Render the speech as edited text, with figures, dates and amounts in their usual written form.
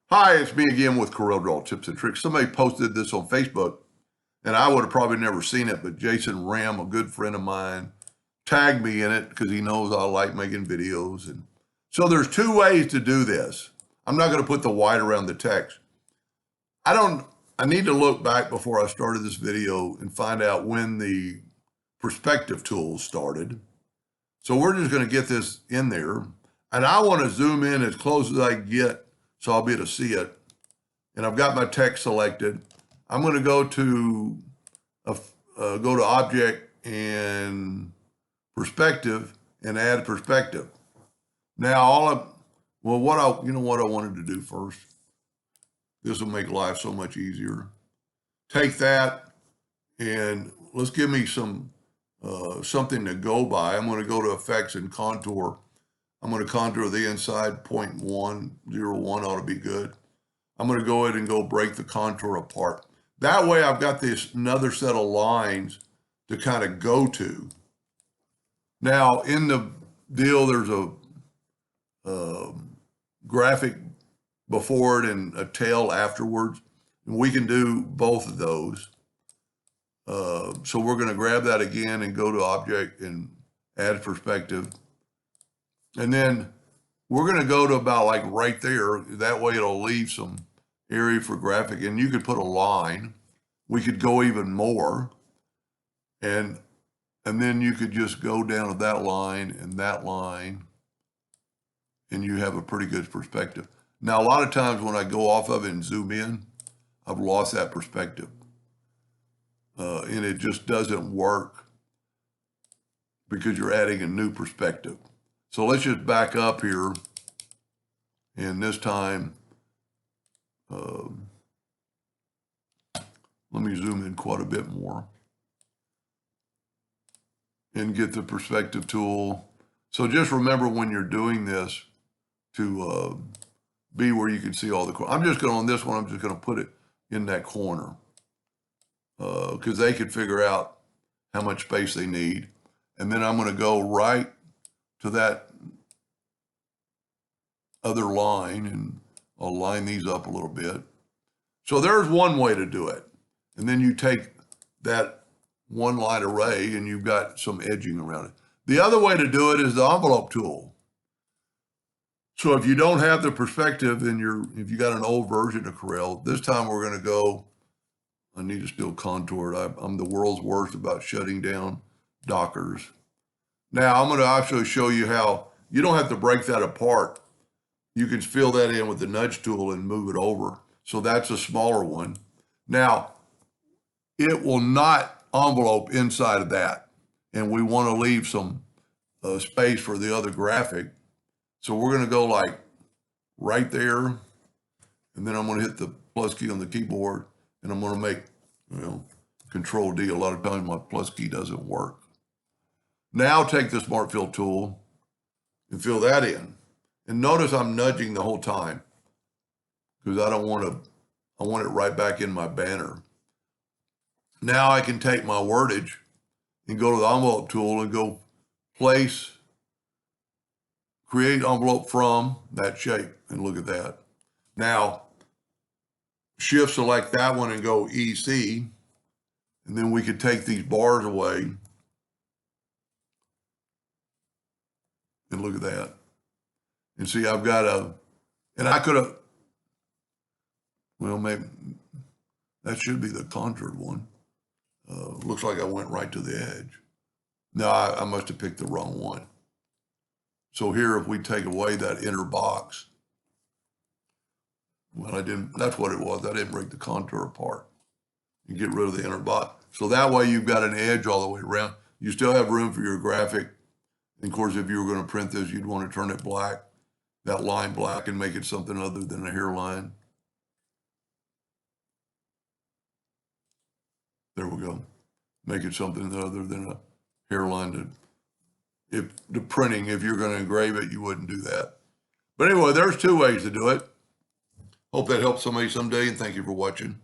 Hi, it's me again with Corel Draw Tips and Tricks. Somebody posted this on Facebook, and I would have probably never seen it, but Jason Ram, a good friend of mine, tagged me in it because he knows I like making videos. And so there's two ways to do this. I'm not going to put the white around the text. I need to look back before I started this video and find out when the perspective tools started. So we're just going to get this in there. And I want to zoom in as close as I can get so I'll be able to see it. And I've got my text selected. I'm going to go to Object and Perspective and add perspective. Now what I wanted to do first. This will make life so much easier. Take that and let's give me some something to go by. I'm going to go to Effects and Contour. I'm going to contour the inside, 0.101 ought to be good. I'm going to go ahead and go break the contour apart. That way I've got this another set of lines to kind of go to. Now in the deal, there's a graphic before it and a tail afterwards. And we can do both of those. So we're going to grab that again and go to Object and add perspective. And then we're going to go to about like right there. That way it'll leave some area for graphic. And you could put a line. We could go even more. And then you could just go down to that line and that line. And you have a pretty good perspective. Now, a lot of times when I go off of it and zoom in, I've lost that perspective. And it just doesn't work because you're adding a new perspective. So let's just back up here. And this time, let me zoom in quite a bit more and get the perspective tool. So just remember when you're doing this to be where you can see all the corners. I'm just going on this one, I'm just going to put it in that corner because they can figure out how much space they need. And then I'm going to go right to that other line and I'll line these up a little bit. So there's one way to do it. And then you take that one line array and you've got some edging around it. The other way to do it is the envelope tool. So if you don't have the perspective and if you got an old version of Corel, this time we're going to go, I need to still contour it. I'm the world's worst about shutting down Dockers. Now I'm going to actually show you how you don't have to break that apart. You can fill that in with the nudge tool and move it over. So that's a smaller one. Now, it will not envelope inside of that. And we want to leave some space for the other graphic. So we're going to go like right there. And then I'm going to hit the plus key on the keyboard. And I'm going to make, Control D. A lot of times my plus key doesn't work. Now take the Smart Fill tool and fill that in. And notice I'm nudging the whole time because I want it right back in my banner. Now I can take my wordage and go to the envelope tool and go create envelope from that shape. And look at that. Now, shift select that one and go EC. And then we could take these bars away. And look at that. And see, I've got and I could have, maybe that should be the contoured one. Looks like I went right to the edge. No, I must have picked the wrong one. So here, if we take away that inner box, well, that's what it was. I didn't break the contour apart. You get rid of the inner box. So that way you've got an edge all the way around. You still have room for your graphic. And of course, if you were going to print this, you'd want to turn it black, that line black, and make it something other than a hairline. There we go. Make it something other than a hairline. If you're going to engrave it, you wouldn't do that. But anyway, there's two ways to do it. Hope that helps somebody someday, and thank you for watching.